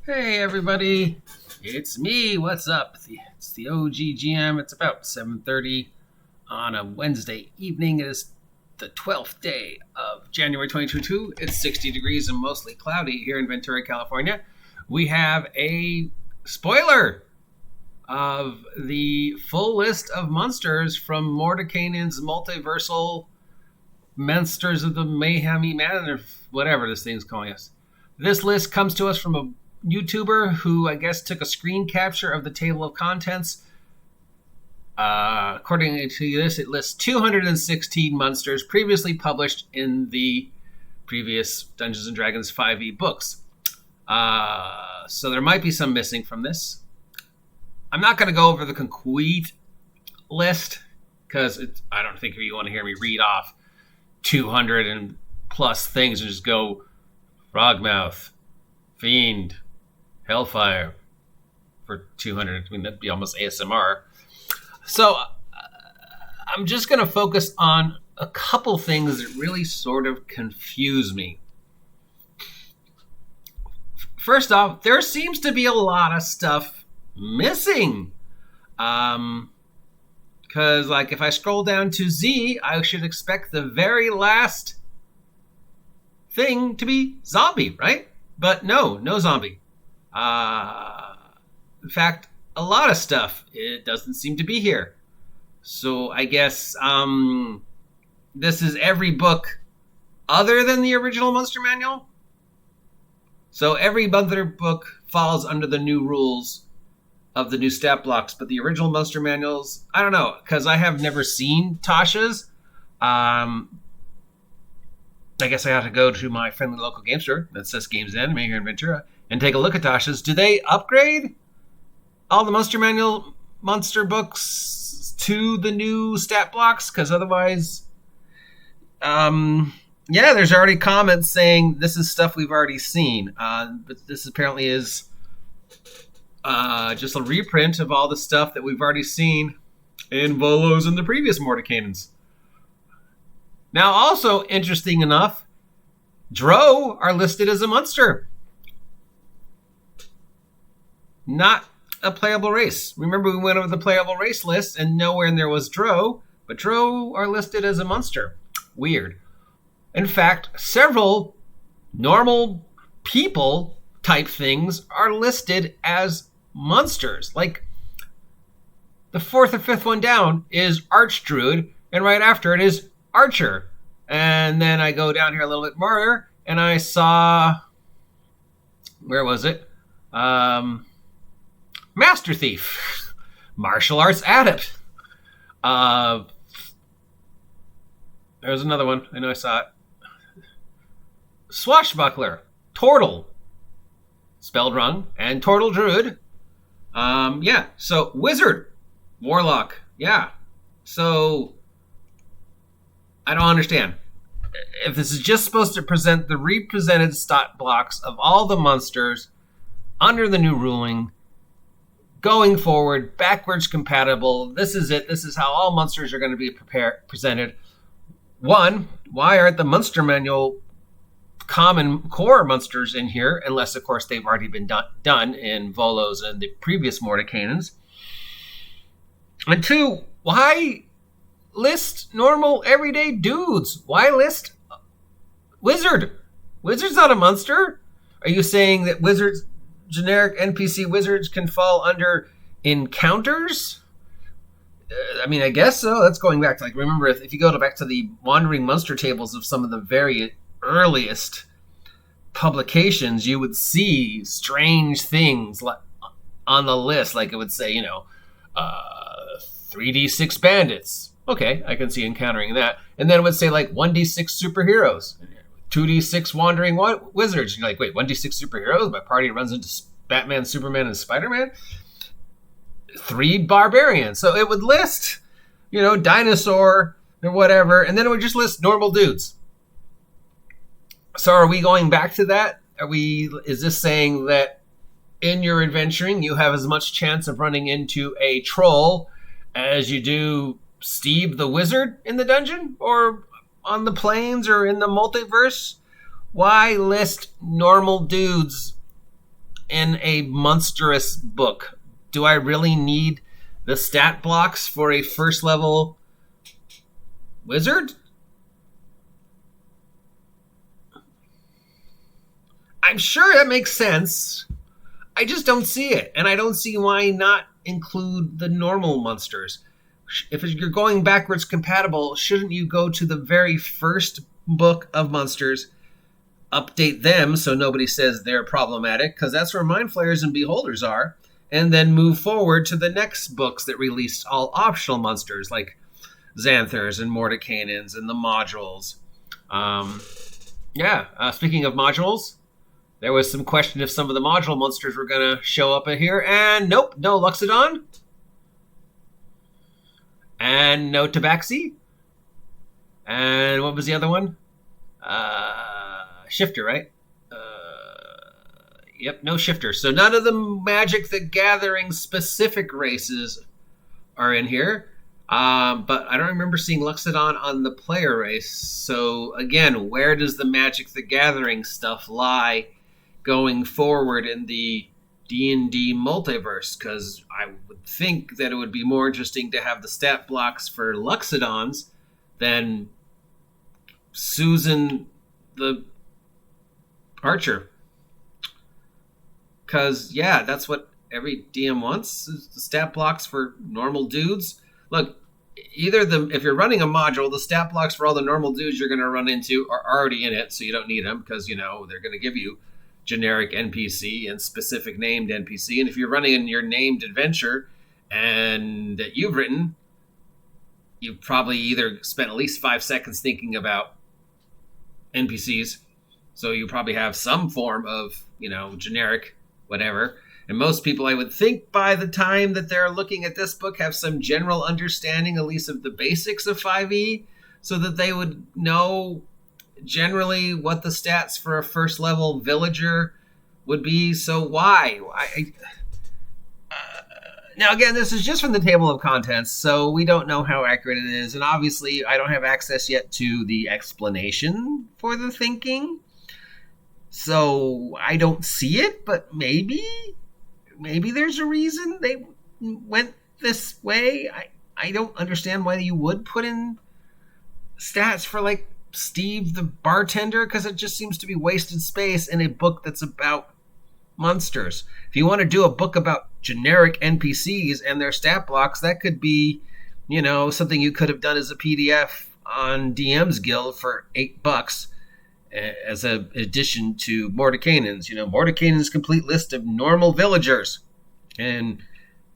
Hey everybody, it's me. What's up? It's the OGGM. It's about 7:30 on a Wednesday evening. It is the 12th day of January 2022. It's 60 degrees and mostly cloudy here in Ventura, California. We have a spoiler of the full list of monsters from Mordenkainen's Multiversal Monsters of the Mayhemy Man, or whatever this thing's calling us. This list comes to us from a YouTuber who I guess took a screen capture of the table of contents. According to this, it lists 216 monsters previously published in the previous Dungeons & Dragons 5e books. So there might be some missing from this. I'm not going to go over the complete list because I don't think you want to hear me read off 200 and plus things and just go Frogmouth, Fiend, Hellfire for 200. I mean, that'd be almost ASMR. So I'm just going to focus on a couple things that really sort of confuse me. First off, there seems to be a lot of stuff missing. Because, like, if I scroll down to Z, I should expect the very last thing to be zombie, right? But no zombie. In fact, a lot of stuff, it doesn't seem to be here. So I guess this is every book other than the original Monster Manual. So every other book falls under the new rules of the new stat blocks, but the original Monster Manuals, I don't know, because I have never seen Tasha's. I guess I have to go to my friendly local game store that says Games Anime here in Ventura and take a look at Tasha's. Do they upgrade all the Monster Manual monster books to the new stat blocks? Because otherwise, there's already comments saying this is stuff we've already seen. But this apparently is just a reprint of all the stuff that we've already seen in Volos and the previous Mordenkainens. Now, also interesting enough, Drow are listed as a monster. Not a playable race. Remember, we went over the playable race list and nowhere in there was Drow, but Drow are listed as a monster. Weird. In fact, several normal people type things are listed as monsters. Like, the fourth or fifth one down is Archdruid, and right after it is Archer. And then I go down here a little bit more, and I saw... Where was it? Master Thief. Martial Arts Adept. There's another one. I know I saw it. Swashbuckler. Tortle. Spelled wrong. And Tortle Druid. So Wizard. Warlock. Yeah. So... I don't understand. If this is just supposed to present the represented stat blocks of all the monsters under the new ruling, going forward, backwards compatible, this is it. This is how all monsters are going to be presented. One, why aren't the Monster Manual common core monsters in here? Unless, of course, they've already been done in Volos and the previous Mordenkainens. And two, why list normal, everyday dudes? Why list wizard? Wizard's not a monster. Are you saying that wizards, generic NPC wizards, can fall under encounters? I guess so. That's going back to, remember, if you go back to the Wandering Monster tables of some of the very earliest publications, you would see strange things on the list. Like it would say, 3d6 bandits. Okay, I can see encountering that. And then it would say 1d6 superheroes, 2d6 wandering wizards. And you're like, wait, 1d6 superheroes? My party runs into Batman, Superman, and Spider-Man? 3 barbarians. So it would list, dinosaur or whatever, and then it would just list normal dudes. So are we going back to that? Is this saying that in your adventuring, you have as much chance of running into a troll as you do Steve the Wizard in the dungeon? Or on the plains or in the multiverse? Why list normal dudes in a monstrous book? Do I really need the stat blocks for a first level wizard? I'm sure that makes sense. I just don't see it. And I don't see why not include the normal monsters. If you're going backwards compatible, shouldn't you go to the very first book of monsters, update them so nobody says they're problematic, because that's where Mind Flayers and Beholders are, and then move forward to the next books that released all optional monsters like Xanthers and Mordenkainens and the modules. Speaking of modules, there was some question if some of the module monsters were going to show up in here, and nope, no Luxodon, and no Tabaxi, and what was the other one? Shifter, right? Yep, no Shifter. So none of the Magic the Gathering specific races are in here. But I don't remember seeing Luxodon on the player race. So again, where does the Magic the Gathering stuff lie going forward in the D&D multiverse? Because I would think that it would be more interesting to have the stat blocks for Luxodons than Susan the Archer. Because, yeah, that's what every DM wants, is the stat blocks for normal dudes. Look, if you're running a module, the stat blocks for all the normal dudes you're going to run into are already in it, so you don't need them, because, they're going to give you generic NPC and specific named NPC. And if you're running in your named adventure and that you've written, you've probably either spent at least 5 seconds thinking about NPCs, so you probably have some form of, generic whatever. And most people, I would think, by the time that they're looking at this book, have some general understanding, at least of the basics of 5e, so that they would know generally what the stats for a first level villager would be. So why? Now, again, this is just from the table of contents, so we don't know how accurate it is. And obviously, I don't have access yet to the explanation for the thinking. So I don't see it, but maybe there's a reason they went this way. I don't understand why you would put in stats for, like, Steve the bartender, because it just seems to be wasted space in a book that's about monsters. If you want to do a book about generic NPCs and their stat blocks, that could be, something you could have done as a PDF on DM's Guild for $8 as an addition to Mordenkainen's. Mordenkainen's complete list of normal villagers and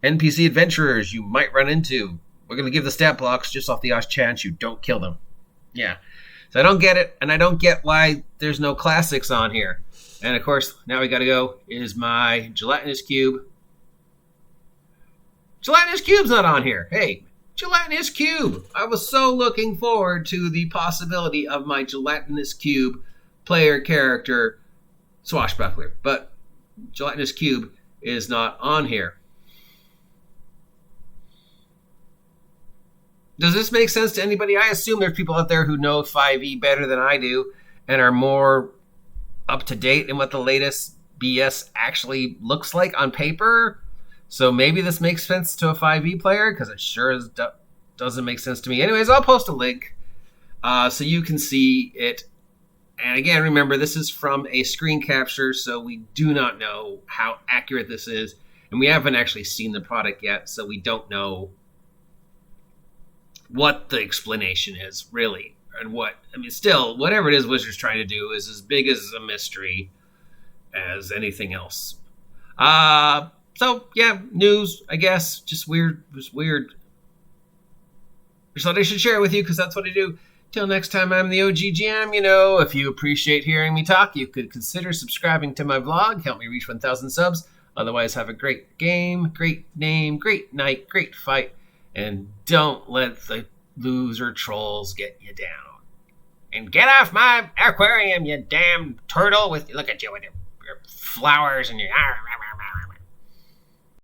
NPC adventurers you might run into. We're going to give the stat blocks just off the off chance you don't kill them. Yeah. So I don't get it, and I don't get why there's no classics on here. And, of course, now we got to go is my gelatinous cube. Gelatinous cube's not on here. Hey, gelatinous cube. I was so looking forward to the possibility of my gelatinous cube player character swashbuckler. But gelatinous cube is not on here. Does this make sense to anybody? I assume there's people out there who know 5e better than I do and are more up to date in what the latest BS actually looks like on paper. So maybe this makes sense to a 5e player, because it sure doesn't make sense to me. Anyways, I'll post a link so you can see it. And again, remember, this is from a screen capture, so we do not know how accurate this is. And we haven't actually seen the product yet, so we don't know what the explanation is, really. And still, whatever it is Wizards trying to do is as big as a mystery as anything else. So, yeah, news, I guess. Just weird. Just thought I should share it with you, because that's what I do. Till next time, I'm the OG GM. If you appreciate hearing me talk, you could consider subscribing to my vlog. Help me reach 1,000 subs. Otherwise, have a great game, great name, great night, great fight. And don't let the loser trolls get you down. And get off my aquarium, you damn turtle! Look at you with your flowers and your...